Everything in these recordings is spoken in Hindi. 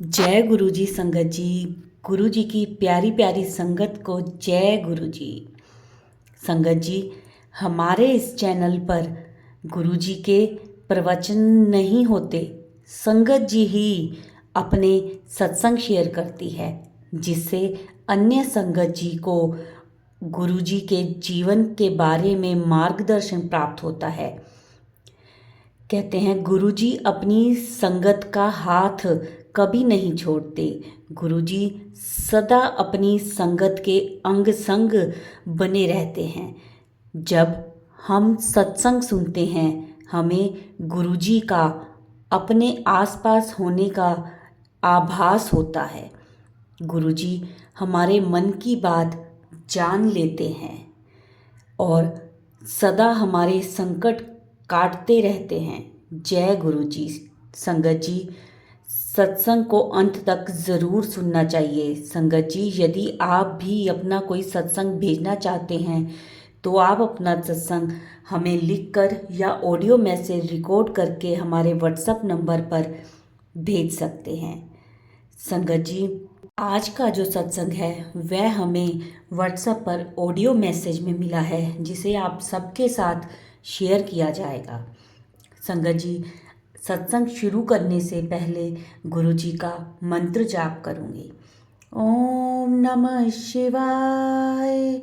जय गुरु जी संगत जी। गुरु जी की प्यारी प्यारी संगत को जय गुरु जी। संगत जी, हमारे इस चैनल पर गुरु जी के प्रवचन नहीं होते, संगत जी ही अपने सत्संग शेयर करती है, जिससे अन्य संगत जी को गुरु जी के जीवन के बारे में मार्गदर्शन प्राप्त होता है। कहते हैं गुरुजी अपनी संगत का हाथ कभी नहीं छोड़ते। गुरुजी सदा अपनी संगत के अंग संग बने रहते हैं। जब हम सत्संग सुनते हैं, हमें गुरुजी का अपने आसपास होने का आभास होता है। गुरुजी हमारे मन की बात जान लेते हैं और सदा हमारे संकट काटते रहते हैं। जय गुरु जी। संगत जी, सत्संग को अंत तक ज़रूर सुनना चाहिए। संगत जी, यदि आप भी अपना कोई सत्संग भेजना चाहते हैं तो आप अपना सत्संग हमें लिखकर या ऑडियो मैसेज रिकॉर्ड करके हमारे व्हाट्सएप नंबर पर भेज सकते हैं। संगत जी, आज का जो सत्संग है वह हमें व्हाट्सएप पर ऑडियो मैसेज में मिला है, जिसे आप सबके साथ शेयर किया जाएगा। संगत जी, सत्संग शुरू करने से पहले गुरु जी का मंत्र जाप करूँगी। ओम नमः शिवाय।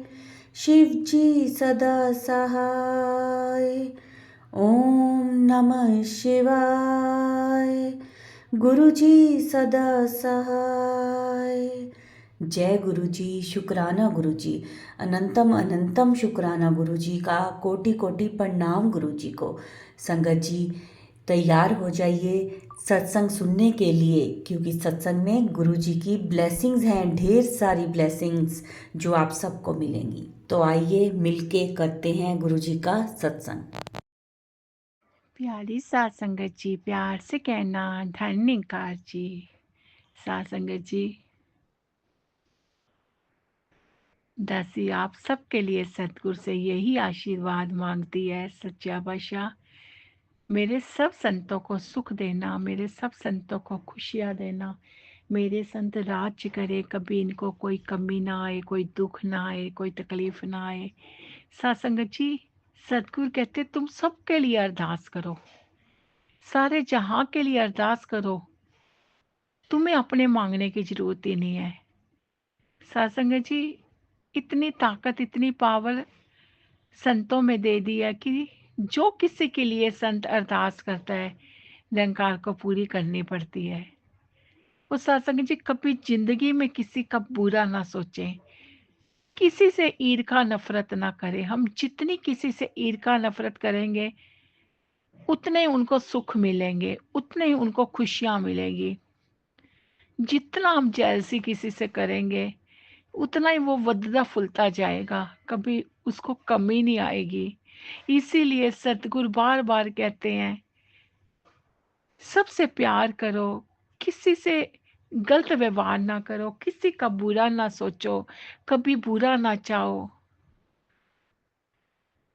शिव जी सदा सहाय। ओम नमः शिवाय। गुरु जी सदा सहाय। जय गुरु जी। शुक्राना गुरु जी। अनंतम अनंतम शुक्राना गुरु जी का। कोटि कोटि प्रणाम गुरु जी को। संगत जी, तैयार हो जाइए सत्संग सुनने के लिए, क्योंकि सत्संग में गुरु जी की ब्लेसिंग्स हैं, ढेर सारी ब्लेसिंग्स जो आप सबको मिलेंगी। तो आइए मिलके करते हैं गुरु जी का सत्संग। प्यारी सात संगत जी, प्यार से कहना धन्यकार जी। सात संगत जी, दासी आप सबके लिए सतगुरु से यही आशीर्वाद मांगती है। सच्चा बादशाह मेरे सब संतों को सुख देना, मेरे सब संतों को खुशियाँ देना। मेरे संत राज्य करे, कभी इनको कोई कमी ना आए, कोई दुख ना आए, कोई तकलीफ ना आए। सात संगत जी, सतगुरु कहते तुम सबके लिए अरदास करो, सारे जहां के लिए अरदास करो, तुम्हें अपने मांगने की जरूरत ही नहीं है। सत्संग जी, इतनी ताकत, इतनी पावर संतों में दे दी है कि जो किसी के लिए संत अरदास करता है, निरंकार को पूरी करनी पड़ती है। वो सत्संग जी कभी जिंदगी में किसी का बुरा ना सोचें, किसी से ईर्खा नफरत ना करें। हम जितनी किसी से ईर्खा नफरत करेंगे, उतने उनको सुख मिलेंगे, उतने ही उनको खुशियां मिलेंगी। जितना हम जैलसी किसी से करेंगे, उतना ही वो વધता फूलता जाएगा, कभी उसको कमी नहीं आएगी। इसीलिए सतगुरु बार बार कहते हैं, सबसे प्यार करो, किसी से गलत व्यवहार ना करो, किसी का बुरा ना सोचो, कभी बुरा ना चाहो।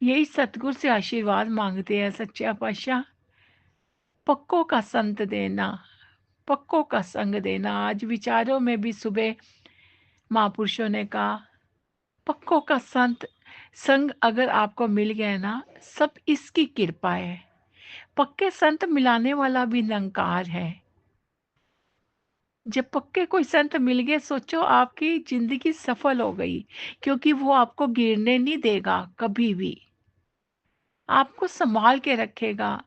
यही सतगुरु से आशीर्वाद मांगते हैं सच्चा पातशाह। पक्कों का संत देना, पक्कों का संग देना। आज विचारों में भी सुबह महापुरुषों ने कहा, पक्कों का संत संग अगर आपको मिल गया ना, सब इसकी कृपा है। पक्के संत मिलाने वाला भी निरंकार है। जब पक्के कोई संत मिल गए, सोचो आपकी जिंदगी सफल हो गई, क्योंकि वो आपको गिरने नहीं देगा कभी भी, आपको संभाल के रखेगा।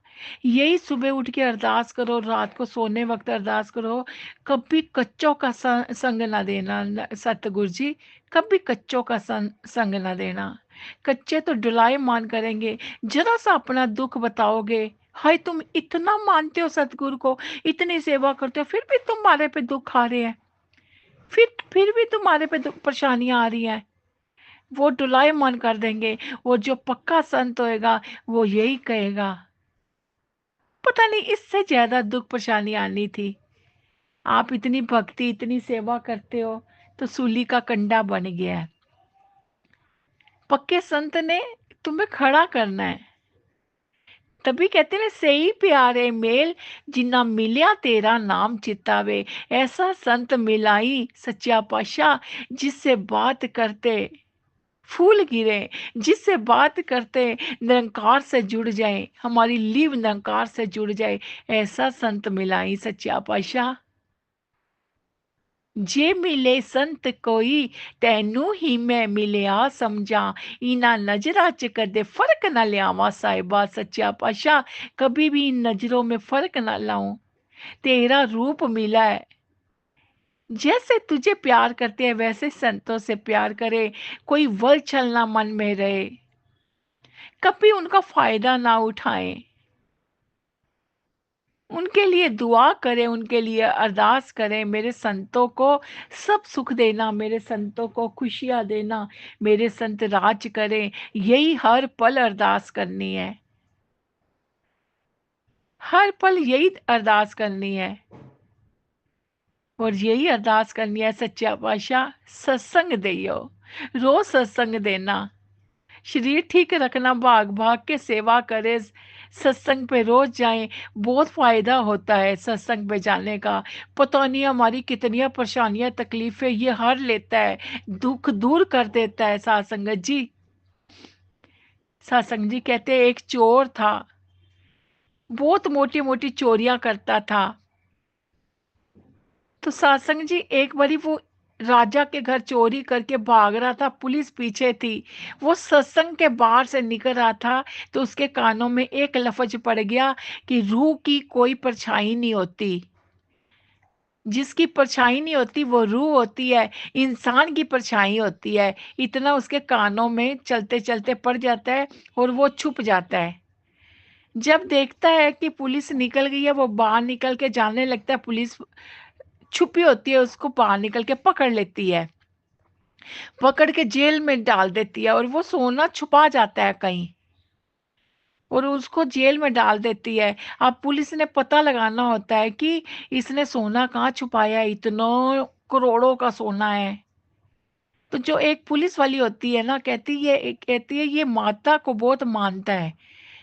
यही सुबह उठ के अरदास करो, रात को सोने वक्त अरदास करो, कभी कच्चों का संग ना देना। सतगुरु जी, कभी कच्चों का संग ना देना। कच्चे तो डुलाए मान करेंगे, जरा सा अपना दुख बताओगे, हाय तुम इतना मानते हो सतगुरु को, इतनी सेवा करते हो, फिर भी तुम्हारे पे दुख आ रहे हैं, फिर भी तुम्हारे पे परेशानियां आ रही हैं। वो डुलायमान कर देंगे। वो जो पक्का संत होएगा, वो यही कहेगा, पता नहीं इससे ज्यादा दुख परेशानी आनी थी। आप इतनी भक्ति, इतनी सेवा करते हो, तो सूली का कंडा बन गया है। पक्के संत ने तुम्हें खड़ा करना है, तभी कहते ने सही प्यारे मेल जिन्ना मिलिया तेरा नाम चितावे। ऐसा संत मिलाई सच्चा पातशाह जिससे बात करते फूल गिरे, जिससे बात करते निरंकार से जुड़ जाए, हमारी लीव निरंकार से जुड़ जाए। ऐसा संत मिलाई सच्चा पातशाह। जे मिले संत कोई तैनू ही मैं मिलिया समझा। इना नजरा च कदे फर्क ना लियावा साहिबा सच्चा पातशाह। कभी भी इन नजरों में फर्क ना लाऊं। तेरा रूप मिला है, जैसे तुझे प्यार करते हैं वैसे संतों से प्यार करे। कोई वल छलना मन में रहे, कभी उनका फायदा ना उठाएं। उनके लिए दुआ करें, उनके लिए अरदास करें। मेरे संतों को सब सुख देना, मेरे संतों को खुशियाँ देना, मेरे संत राज करें। यही हर पल अरदास करनी है, हर पल यही अरदास करनी है। और यही अरदास करनी है सच्चा पातशाह सत्संग देयो, रोज सत्संग देना, शरीर ठीक रखना, भाग भाग के सेवा करे, सत्संग पे रोज जाएं। बहुत फायदा होता है सत्संग पे जाने का। पता नहीं हमारी कितनी परेशानियां तकलीफें ये हर लेता है, दुख दूर कर देता है साध संगत जी। सत्संग जी कहते एक चोर था, बहुत मोटी मोटी चोरियां करता था। तो सत्संग जी एक बारी वो राजा के घर चोरी करके भाग रहा था, पुलिस पीछे थी। वो सत्संग के बाहर से निकल रहा था तो उसके कानों में एक लफ्ज पड़ गया कि रूह की कोई परछाई नहीं होती। जिसकी परछाई नहीं होती वो रूह होती है, इंसान की परछाई होती है। इतना उसके कानों में चलते चलते पड़ जाता है और वो छुप जाता है। जब देखता है कि पुलिस निकल गई है, वो बाहर निकल के जाने लगता है। पुलिस छुपी होती है, उसको बाहर निकल के पकड़ लेती है, पकड़ के जेल में डाल देती है। और वो सोना छुपा जाता है कहीं और उसको जेल में डाल देती है। अब पुलिस ने पता लगाना होता है कि इसने सोना कहाँ छुपाया है, इतनों करोड़ों का सोना है। तो जो एक पुलिस वाली होती है ना, कहती है ये माता को बहुत मानता है,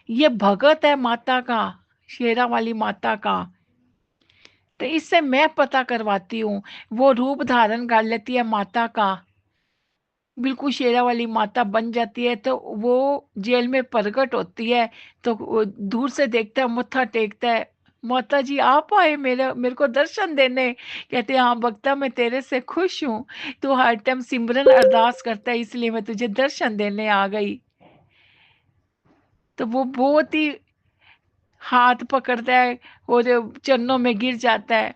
ये भगत है माता का, शेरा वाली माता का। तो इससे मैं पता करवाती हूँ। वो रूप धारण कर लेती है माता का, बिल्कुल शेरा वाली माता बन जाती है। तो वो जेल में प्रकट होती है, तो वो दूर से देखता है, मत्था टेकता है, माता जी आप आए मेरे को दर्शन देने। कहते हैं हाँ भक्ता, मैं तेरे से खुश हूँ, तू हर टाइम सिमरन अरदास करता है इसलिए मैं तुझे दर्शन देने आ गई। तो वो बहुत ही हाथ पकड़ता है और चरणों में गिर जाता है।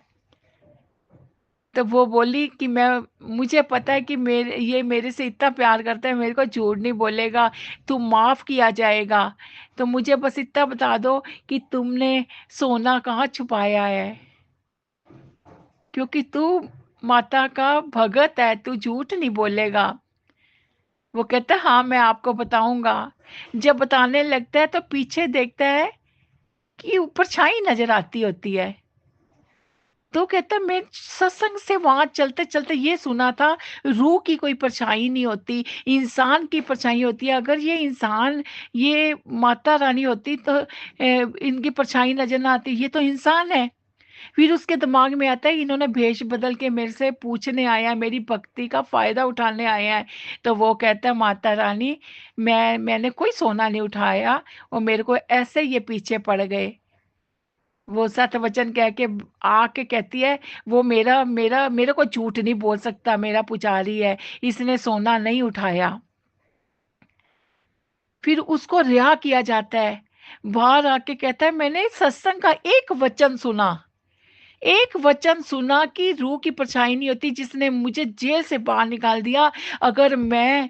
तो वो बोली कि मैं, मुझे पता है कि मेरे से इतना प्यार करता है, मेरे को झूठ नहीं बोलेगा, तू माफ किया जाएगा। तो मुझे बस इतना बता दो कि तुमने सोना कहाँ छुपाया है, क्योंकि तू माता का भगत है, तू झूठ नहीं बोलेगा। वो कहता है हाँ मैं आपको बताऊंगा। जब बताने लगता है तो पीछे देखता है कि ऊपर छाई नजर आती होती है। तो कहता है मैं सत्संग से वहां चलते चलते ये सुना था, रूह की कोई परछाई नहीं होती, इंसान की परछाई होती है। अगर ये इंसान, ये माता रानी होती तो इनकी परछाई नजर ना आती, ये तो इंसान है। फिर उसके दिमाग में आता है इन्होंने भेष बदल के मेरे से पूछने आया है, मेरी भक्ति का फायदा उठाने आया है। तो वो कहता है माता रानी, मैंने कोई सोना नहीं उठाया और मेरे को ऐसे ये पीछे पड़ गए। वो सत वचन कह के आके कहती है, वो मेरा मेरा मेरे को झूठ नहीं बोल सकता, मेरा पुजारी है, इसने सोना नहीं उठाया। फिर उसको रिहा किया जाता है। बाहर आके कहता है मैंने सत्संग का एक वचन सुना, एक वचन सुना कि रूह की परछाई नहीं होती, जिसने मुझे जेल से बाहर निकाल दिया। अगर मैं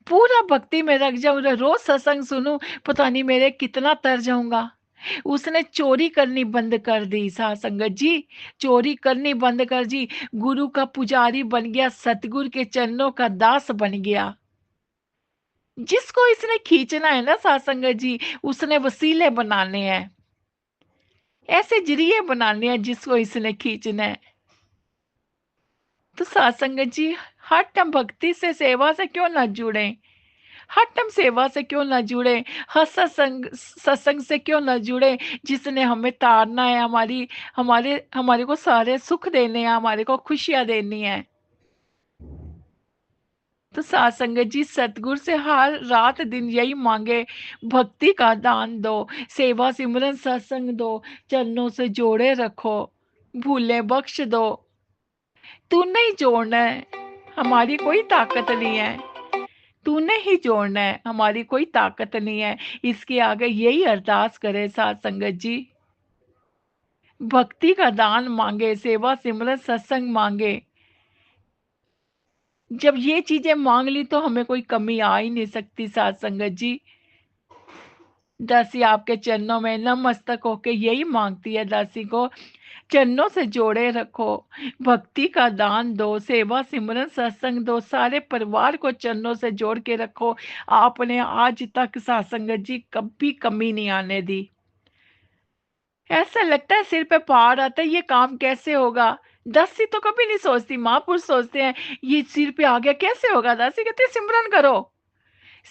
पूरा भक्ति में रख जाऊं, रोज सत्संग सुनूं, पता नहीं मेरे कितना तर जाऊंगा। उसने चोरी करनी बंद कर दी साध संगत जी, चोरी करनी बंद कर दी। गुरु का पुजारी बन गया, सतगुरु के चरणों का दास बन गया। जिसको इसने खींचना है ना साध संगत जी, उसने वसीले बनाने हैं, ऐसे जरिए बनाने हैं जिसको इसने खींचना है। तो साध संगत जी, हर टाइम भक्ति से, सेवा से क्यों ना जुड़े। हर टाइम सेवा से क्यों ना जुड़े, हर सत्संग सत्संग से क्यों ना जुड़े, जिसने हमें तारना है, हमारे हमारे को सारे सुख देने हैं, हमारे को खुशियां देनी है। तो साथ संगत जी, सतगुरु से हर रात दिन यही मांगे, भक्ति का दान दो, सेवा सिमरन सत्संग दो, चरणों से जोड़े रखो, भूले बख्श दो। तू नहीं जोड़ना है, हमारी कोई ताकत नहीं है, तूने ही जोड़ना है, हमारी कोई ताकत नहीं है। इसके आगे यही अरदास करे साथ संगत जी, भक्ति का दान मांगे, सेवा सिमरन सत्संग मांगे। जब ये चीजें मांग ली तो हमें कोई कमी आ ही नहीं सकती साथ संगत जी। दासी आपके चरणों में नमस्तक होके यही मांगती है, दासी को चरणों से जोड़े रखो, भक्ति का दान दो, सेवा सिमरन सत्संग दो, सारे परिवार को चरणों से जोड़ के रखो। आपने आज तक साथ संगत जी कभी कमी नहीं आने दी। ऐसा लगता है सिर पे पहाड़ आता है, ये काम कैसे होगा। दासी तो कभी नहीं सोचती, महापुरुष सोचते हैं ये सिर पे आ गया कैसे होगा। दासी कहते सिमरन करो,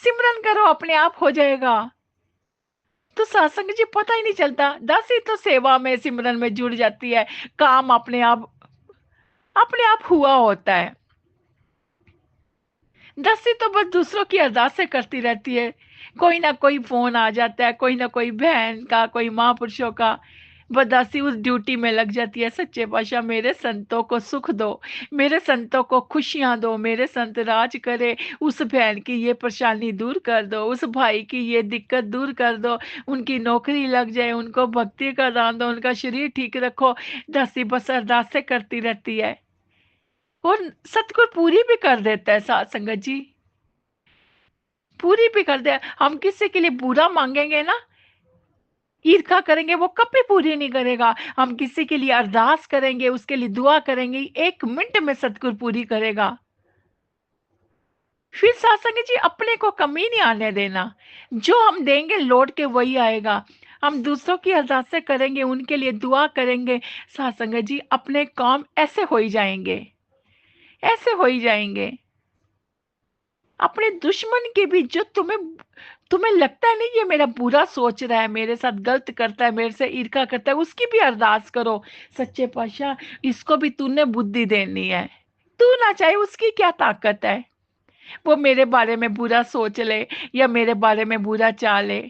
सिमरन करो, अपने आप हो जाएगा। तो सत्संग जी पता ही नहीं चलता, दासी तो सेवा में सिमरन में जुड़ जाती है, काम अपने आप हुआ होता है। दासी तो बस दूसरों की अरदासें करती रहती है, कोई ना कोई फोन आ जाता है, कोई ना कोई बहन का, कोई महापुरुषों का, बस दासी उस ड्यूटी में लग जाती है। सच्चे पातशाह मेरे संतों को सुख दो, मेरे संतों को खुशियां दो, मेरे संत राज करे, उस बहन की ये परेशानी दूर कर दो, उस भाई की ये दिक्कत दूर कर दो, उनकी नौकरी लग जाए, उनको भक्ति का दान दो, उनका शरीर ठीक रखो। दासी बस अरदासें करती रहती है और सतगुरु पूरी भी कर देता है साथ संगत जी, पूरी भी कर दे। हम किसी के लिए बुरा मांगेंगे ना, ईर्खा करेंगे, वो कभी पूरी नहीं करेगा। हम किसी के लिए अरदास करेंगे, उसके लिए दुआ करेंगे, 1 मिनट में सतगुरु पूरी करेगा। फिर साथ संगत जी अपने को कमी नहीं आने देना, जो हम देंगे लौट के वही आएगा। हम दूसरों की अरदासें करेंगे, उनके लिए दुआ करेंगे, साथ संगत जी अपने काम ऐसे हो ही जाएंगे, ऐसे हो ही जाएंगे। अपने दुश्मन के भी, जो तुम्हें तुम्हें लगता है नहीं ये मेरा बुरा सोच रहा है, मेरे साथ गलत करता है, मेरे से ईर्ष्या करता है, उसकी भी अरदास करो, सच्चे पातशाह इसको भी तूने बुद्धि देनी है। तू ना चाहे उसकी क्या ताकत है, वो मेरे बारे में बुरा सोच ले या मेरे बारे में बुरा चाह ले,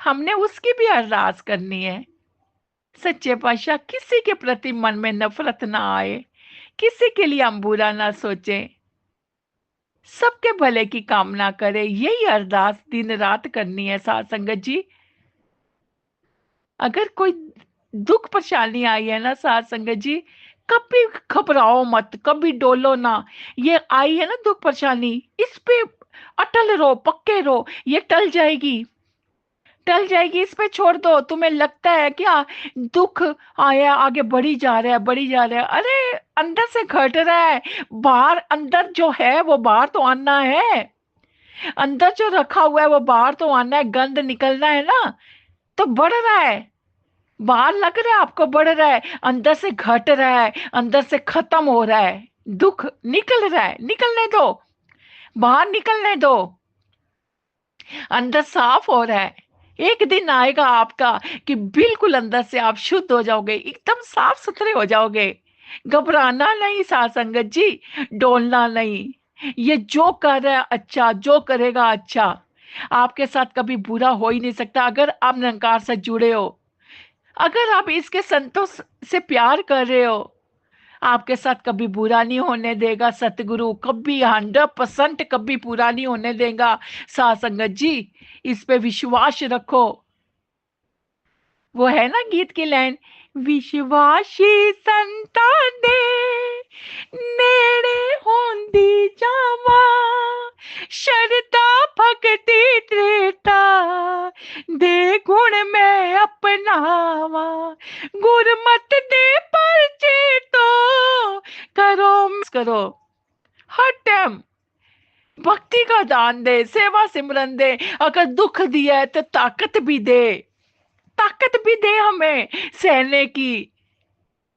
हमने उसकी भी अरदास करनी है। सच्चे पातशाह किसी के प्रति मन में नफरत ना आए, किसी के लिए हम बुरा ना सोचें, सबके भले की कामना करे, यही अरदास दिन रात करनी है साथ संगत जी। अगर कोई दुख परेशानी आई है ना साथ संगत जी, कभी घबराओ मत, कभी डोलो ना। ये आई है ना दुख परेशानी, इस पे अटल रहो, पक्के रहो, ये टल जाएगी, टल जाएगी, इस पे छोड़ दो। तुम्हें लगता है क्या दुख आया आगे बढ़ी जा रहा है, बढ़ी जा रहा है, अरे अंदर से घट रहा है, बाहर अंदर जो है वो बाहर तो आना है, अंदर जो रखा हुआ है वो बाहर तो आना है, गंद निकलना है ना। तो बढ़ रहा है, बाहर लग रहा है आपको बढ़ रहा है, अंदर से घट रहा है, अंदर से खत्म हो रहा है, दुख निकल रहा है, निकलने दो, बाहर निकलने दो, अंदर साफ हो रहा है। एक दिन आएगा आपका कि बिल्कुल अंदर से आप शुद्ध हो जाओगे, एकदम साफ सुथरे हो जाओगे। घबराना नहीं साथ संगत जी, डोलना नहीं। ये जो कर रहा है अच्छा, जो करेगा अच्छा, आपके साथ कभी बुरा हो ही नहीं सकता अगर आप निरंकार से जुड़े हो, अगर आप इसके संतोष से प्यार कर रहे हो, आपके साथ कभी बुरा नहीं होने देगा सतगुरु, कभी 100% कभी पूरा नहीं होने देगा साथ संगत जी। इस पे विश्वास रखो। वो है ना गीत की लाइन, विश्वासी संता दे नेड़े होंदी जावा, शरदा भगती त्रेता दे गुण में अपनावा, गुरमत दे परचे तो करो हर टाइम भक्ति का दान दे, सेवा सिमरन दे। अगर दुख दिया है तो ताकत भी दे, ताकत भी दे हमें सहने की।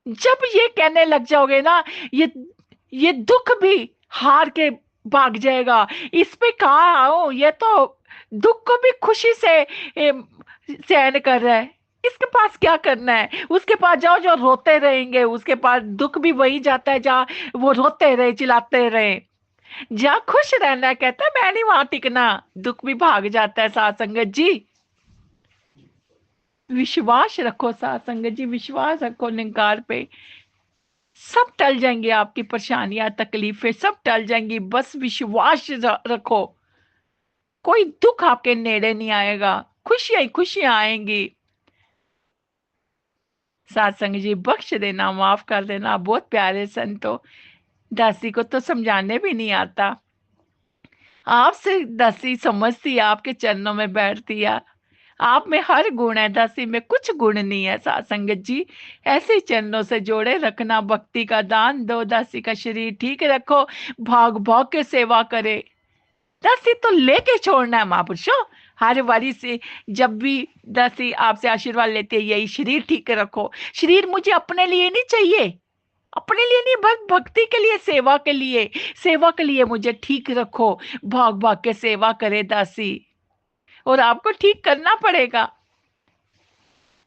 जब ये कहने लग जाओगे ना, ये दुख भी हार के भाग जाएगा। इस पे कहाँ आओ, ये तो दुख को भी खुशी से सहन कर रहा है। इसके पास क्या करना है? उसके पास जाओ जो रोते रहेंगे, उसके पास दुख भी वही जाता है जहाँ वो रोते रहे, चिल्लाते रहे। जहाँ खुश रहना है, कहता है मैं नहीं वहां टिकना, दुख भी भाग जाता है। साथ संगत जी, विश्वास रखो। साथ संगत जी, विश्वास रखो निरंकार पे। सब टल जाएंगे, आपकी परेशानियां तकलीफें सब टल जाएंगी, बस विश्वास रखो। कोई दुख आपके नेड़े नहीं आएगा, खुशियां ही खुशियां आएंगी। सत्संग जी, बख्श देना, माफ कर देना। बहुत प्यारे संतो, दासी को तो समझाने भी नहीं आता। आपसे दासी समझती है, आपके चरणों में बैठती है। आप में हर गुण है, दासी में कुछ गुण नहीं है। सत्संगत जी, ऐसे ही चरणों से जोड़े रखना, भक्ति का दान दो, दासी का शरीर ठीक रखो, भाग भाग के सेवा करे। दासी तो लेके छोड़ना है महापुरुषों। हर बारी से जब भी दासी आपसे आशीर्वाद लेते हैं, यही शरीर ठीक रखो। शरीर मुझे अपने लिए नहीं चाहिए, अपने लिए नहीं, बस भक्ति के लिए, सेवा के लिए, सेवा के लिए मुझे ठीक रखो। भाग भाग के सेवा करे दासी, और आपको ठीक करना पड़ेगा।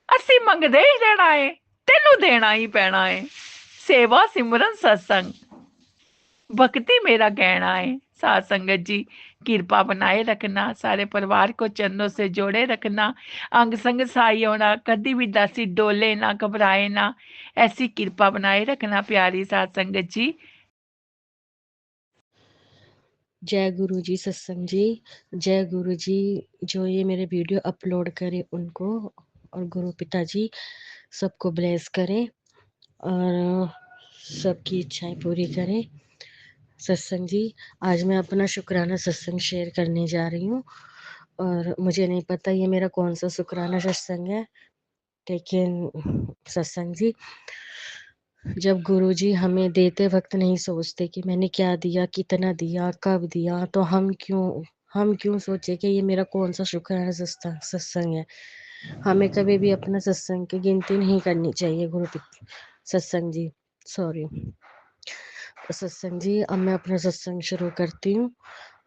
ਅਸੀਂ ਮੰਗਦੇ ਹੀ ਰਹਿਣਾ ਹੈ, ਤੈਨੂੰ ਦੇਣਾ ही पैना है। सेवा सिमरन सत्संग भक्ति मेरा गहना है। साथ संगत जी, कृपा बनाए रखना, सारे परिवार को चरणों से जोड़े रखना, अंग संग सहाय होना, कभी भी दासी डोले ना, घबराए ना, ऐसी कृपा बनाए रखना प्यारी साथ संगत जी। जय गुरु जी सत्संग जी, जय गुरु जी। जो ये मेरे वीडियो अपलोड करे उनको और गुरु पिताजी सबको ब्लेस करें और सबकी इच्छाएं पूरी करें। सत्संग जी, आज मैं अपना शुक्राना सत्संग शेयर करने जा रही हूँ और मुझे नहीं पता ये मेरा कौन सा शुक्राना सत्संग है, लेकिन सत्संग जी, जब गुरुजी हमें देते वक्त नहीं सोचते कि मैंने क्या दिया, कितना दिया, कब दिया, तो हम क्यों सोचे कि ये मेरा कौन सा शुक्राना सत्संग है। हमें कभी भी अपना सत्संग की गिनती नहीं करनी चाहिए। सत्संग जी, सॉरी। तो सत्संग जी, अब मैं अपना सत्संग शुरू करती हूँ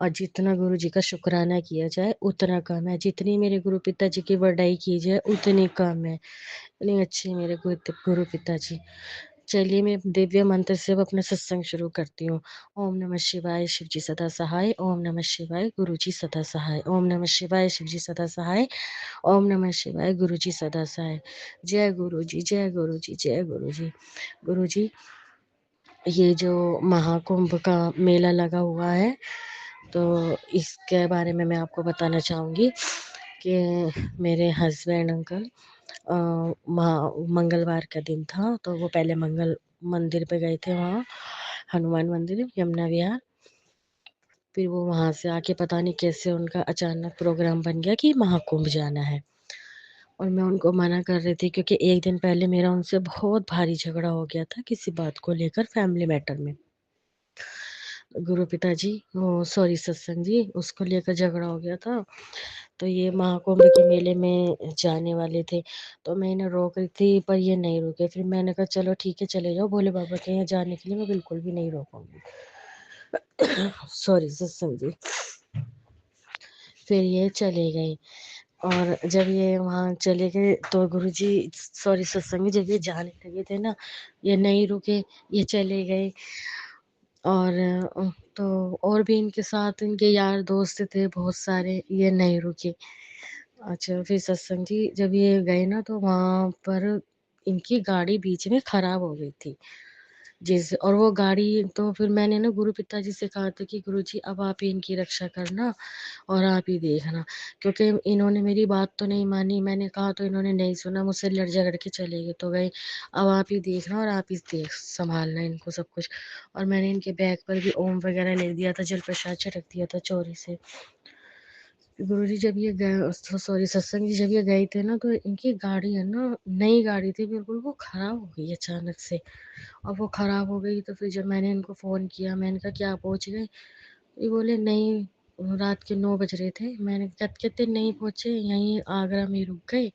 और जितना गुरु जी का शुक्राना किया जाए उतना कम है, जितनी मेरे गुरु पिताजी की बड़ाई की जाए उतनी कम है। इतनी अच्छी मेरे गुरु पिताजी। चलिए मैं दिव्य मंत्र से अब अपना सत्संग शुरू करती हूँ। ओम नमः शिवाय, शिव जी सदा सहाय। ओम नमः शिवाय, गुरु जी सदा सहाय। ओम नमः शिवाय, शिव जी सदा सहाय। ओम नमः शिवाय, गुरु जी सदा सहाय। जय गुरु जी, जय गुरु जी, जय गुरु जी। गुरु जी, ये जो महाकुंभ का मेला लगा हुआ है, तो इसके बारे में मैं आपको बताना चाहूँगी कि मेरे हस्बैंड अंकल मंगलवार का दिन था, तो वो पहले मंगल मंदिर पे गए थे, वहाँ हनुमान मंदिर यमुना विहार। फिर वो वहाँ से आके पता नहीं कैसे उनका अचानक प्रोग्राम बन गया कि महाकुंभ जाना है, और मैं उनको मना कर रही थी क्योंकि एक दिन पहले मेरा उनसे बहुत भारी झगड़ा हो गया था किसी बात को लेकर, फैमिली मैटर में। गुरु पिताजी, वो सॉरी सत्संग जी, उसको लेकर झगड़ा हो गया था। तो ये महाकुंभ के मेले में जाने वाले थे, तो मैं इन्हें रोक रही थी पर ये नहीं रुके। फिर मैंने कहा चलो ठीक है, चले जाओ, भोले बाबा के यहाँ जाने के लिए मैं बिल्कुल भी नहीं रोकूंगी। सॉरी सत्संग जी। फिर ये चले गए, और जब ये वहाँ चले गए तो गुरुजी, सॉरी सत्संग, जब ये जाने लगे थे ना, ये नहीं रुके, ये चले गए। और तो और भी इनके साथ इनके यार दोस्त थे बहुत सारे, ये नहीं रुके। अच्छा, फिर सत्संग जी, जब ये गए ना तो वहाँ पर इनकी गाड़ी बीच में खराब हो गई थी, जिस और वो गाड़ी, तो फिर मैंने ना गुरु पिताजी से कहा था कि गुरुजी अब आप ही इनकी रक्षा करना और आप ही देखना, क्योंकि इन्होंने मेरी बात तो नहीं मानी। मैंने कहा तो इन्होंने नहीं सुना, मुझसे लड़ झगड़ के चले गए, तो गए। अब आप ही देखना और आप ही देख संभालना इनको सब कुछ। और मैंने इनके बैग पर भी ओम वगैरह लिख दिया था, जल प्रसाद छिड़क दिया था चोरी से। गुरुजी जब ये गए, सॉरी सत्संग जी, जब ये गए थे ना, तो इनकी गाड़ी है ना, नई गाड़ी थी बिल्कुल, वो खराब हो गई अचानक से। और वो खराब हो गई तो फिर जब मैंने इनको फ़ोन किया, मैंने कहा क्या पहुँच गए? ये बोले नहीं, रात के 9 बज रहे थे। मैंने कहा कहते नहीं पहुँचे, यहीं आगरा में रुक गए,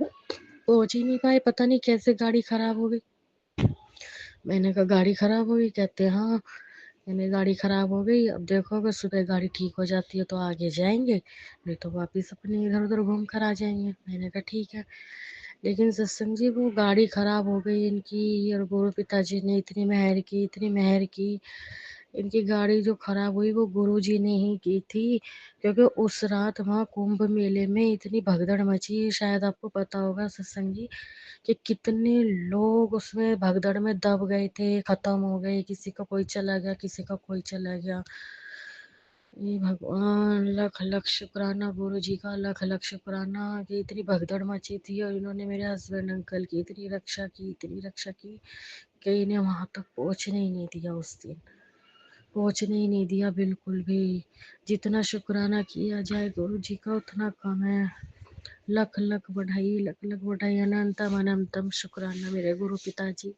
पहुँच ही नहीं पाए, पता नहीं कैसे गाड़ी खराब हो गई। मैंने कहा गाड़ी खराब हो गई? कहते हाँ, मैंने गाड़ी ख़राब हो गई, अब देखो अगर सुबह गाड़ी ठीक हो जाती है तो आगे जाएँगे, नहीं तो वापस अपने इधर-उधर घूम कर आ जाएँगे। मैंने कहा ठीक है। लेकिन सत्संग जी वो गाड़ी ख़राब हो गई इनकी, और गुरु पिताजी ने इतनी मेहर की। इनकी गाड़ी जो ख़राब हुई वो गुरुजी ने ही की थी, क्योंकि उस रात वहाँ कुंभ मेले में इतनी भगदड़ मची, शायद आपको पता होगा सत्संग जी, कि कितने लोग उसमें भगदड़ में दब गए थे, ख़त्म हो गए, किसी का कोई चला गया, किसी का कोई चला गया। ये भगवान लख लख शुक्राना, गुरु जी का लख लख शुक्राना कि इतनी भगदड़ मची थी और इन्होंने मेरे हस्बैंड अंकल की इतनी रक्षा की कि इन्हें वहां तक पहुंचने ही नहीं दिया, उस दिन पहुंचने ही नहीं दिया बिल्कुल भी। जितना शुक्राना किया जाए गुरु जी का उतना कम है। लख लख बढ़ाई अनंतम अनंतम शुक्राना मेरे गुरु पिताजी।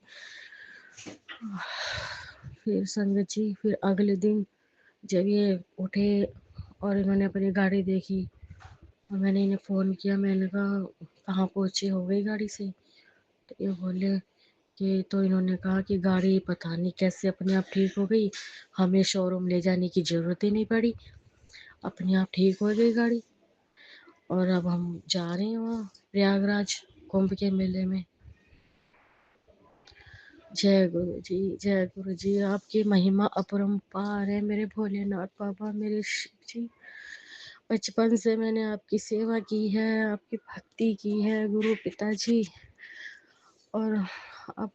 फिर संगत जी, फिर अगले दिन जब ये उठे और इन्होंने अपनी गाड़ी देखी और मैंने इन्हें फ़ोन किया, मैंने कहा कहाँ पहुँचे, हो गई गाड़ी से? तो ये बोले कि, तो इन्होंने कहा कि गाड़ी पता नहीं कैसे अपने आप ठीक हो गई, हमें शोरूम ले जाने की ज़रूरत ही नहीं पड़ी, अपने आप ठीक हो गई गाड़ी। और अब हम जा रहे हैं वहाँ प्रयागराज कुंभ के मेले में। जय गुरु जी, आपकी महिमा अपरंपार है मेरे भोलेनाथ बाबा, मेरे शिव जी। बचपन से मैंने आपकी सेवा की है, आपकी भक्ति की है गुरु पिताजी, और अब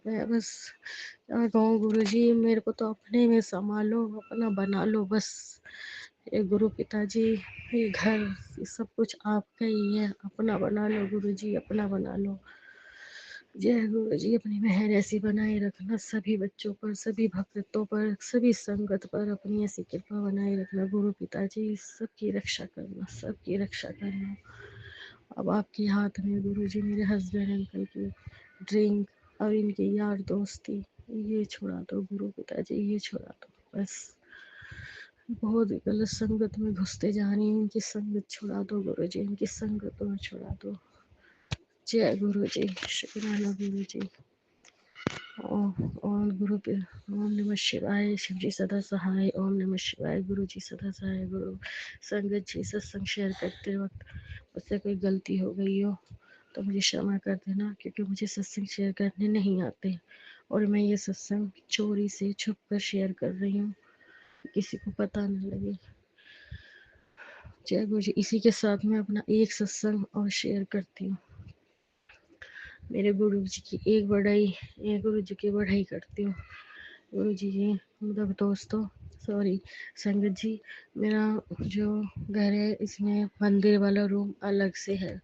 मैं बस क्या कहूँ गुरु जी, मेरे को तो अपने में संभालो, अपना बना लो बस। ये गुरु पिताजी, ये घर, ये सब कुछ आपका ही है, अपना बना लो गुरु जी, अपना बना लो। जय गुरु जी, अपनी मेहर ऐसी बनाए रखना सभी बच्चों पर, सभी भक्तों पर, सभी संगत पर अपनी ऐसी कृपा बनाए रखना गुरु पिताजी, सबकी रक्षा करना, सबकी रक्षा करना। अब आपके हाथ में गुरु जी, मेरे हस्बैंड अंकल की ड्रिंक और इनकी यार दोस्ती, ये छुड़ा दो गुरु पिताजी, ये छुड़ा दो बस। बहुत गलत संगत में घुसते जा रही हूँ, इनकी संगत छुड़ा दो गुरु जी, इनकी संगतों में छुड़ा दो। जय गुरु जी, शुक्राना गुरु जी। ओम गुरु पे ओम नमः शिवाय, शिव जी सदा सहाय, ओम नमः शिवाय, गुरु जी सदा सहाय। गुरु संगत जी, सत्संग शेयर करते वक्त मुझसे कोई गलती हो गई हो तो मुझे क्षमा कर देना, क्योंकि मुझे सत्संग शेयर करने नहीं आते और मैं ये सत्संग चोरी से छुप कर शेयर कर रही हूँ, किसी को पता न लगे। जय गुरु जी। इसी के साथ मैं अपना एक सत्संग और शेयर करती हूँ। मेरे गुरु जी की एक बढ़ाई, एक गुरु जी की बढ़ाई करती हूँ। गुरु जी मतलब दोस्तों, सॉरी संगत जी, मेरा जो घर है इसमें मंदिर वाला रूम अलग से है,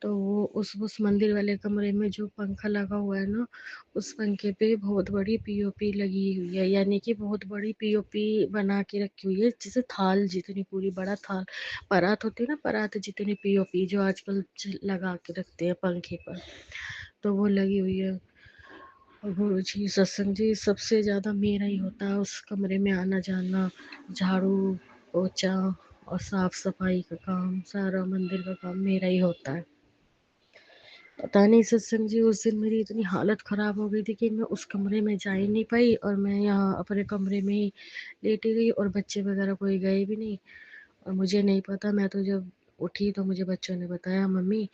तो वो उस मंदिर वाले कमरे में जो पंखा लगा हुआ है ना, उस पंखे पे बहुत बड़ी पीओपी लगी हुई है, यानी कि बहुत बड़ी पीओपी बना के रखी हुई है, जैसे थाल जितनी, पूरी बड़ा थाल, परात होती है ना, परात जितनी पीओपी जो आजकल लगा के रखते हैं पंखे पर, तो वो लगी हुई है। और गुरु जी, सत्संग जी, सबसे ज़्यादा मेरा ही होता है उस कमरे में आना जाना, झाड़ू पोछा और साफ सफाई का काम, सारा मंदिर का काम मेरा ही होता है। पता नहीं सत्संग जी, उस दिन मेरी इतनी हालत ख़राब हो गई थी कि मैं उस कमरे में जा ही नहीं पाई, और मैं यहाँ अपने कमरे में ही लेटी रही, और बच्चे वगैरह कोई गए भी नहीं, और मुझे नहीं पता। मैं तो जब उठी तो मुझे बच्चों ने बताया, मम्मी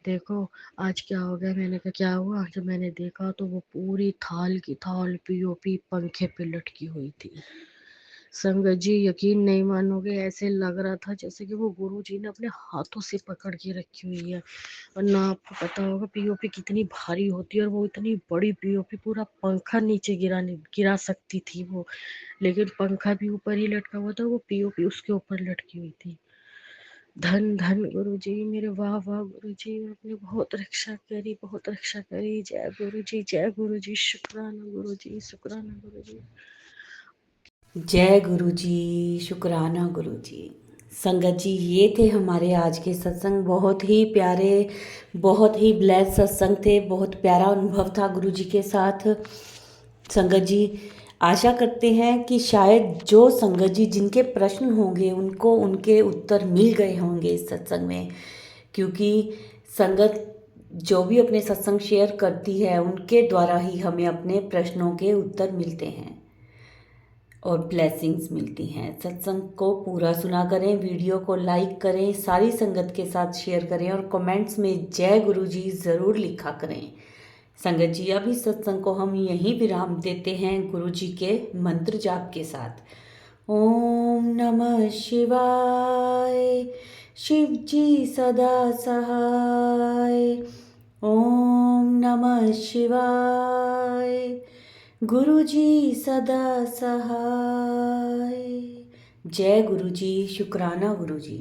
देखो आज क्या हो गया। मैंने कहा क्या हुआ? जब मैंने देखा तो वो पूरी थाल की थाल पीओपी पंखे पे लटकी हुई थी। संगत जी, यकीन नहीं मानोगे, ऐसे लग रहा था जैसे कि वो गुरु जी ने अपने हाथों से पकड़ के रखी हुई है। और ना आपको पता होगा पीओपी कितनी भारी होती है, और वो इतनी बड़ी पीओपी, पूरा पंखा नीचे गिरा सकती थी वो, लेकिन पंखा भी ऊपर ही लटका हुआ था, वो पीओपी उसके ऊपर लटकी हुई थी। धन धन गुरु जी मेरे, वाह वाह गुरु जी, आपने बहुत रक्षा करी, बहुत रक्षा करी। जय गुरु जी, जय गुरु जी, शुक्राना गुरु जी, शुक्राना गुरु जी। जय गुरु जी, शुक्राना गुरु जी। संगत जी, ये थे हमारे आज के सत्संग, बहुत ही प्यारे, बहुत ही ब्लेस सत्संग थे, बहुत प्यारा अनुभव था गुरु जी के साथ। संगत जी, आशा करते हैं कि शायद जो संगत जी जिनके प्रश्न होंगे उनको उनके उत्तर मिल गए होंगे इस सत्संग में, क्योंकि संगत जो भी अपने सत्संग शेयर करती है उनके द्वारा ही हमें अपने प्रश्नों के उत्तर मिलते हैं। और ब्लेसिंग्स मिलती हैं। सत्संग को पूरा सुना करें, वीडियो को लाइक करें, सारी संगत के साथ शेयर करें और कमेंट्स में जय गुरु जी ज़रूर लिखा करें। संगत जी, अभी सत्संग को हम यहीं विराम देते हैं गुरु जी के मंत्र जाप के साथ। ओम नमः शिवाय, शिव जी सदा सहाय। ओम नमः शिवाय, गुरु जी सदा सहाय। जय गुरु जी, शुक्राना गुरु जी।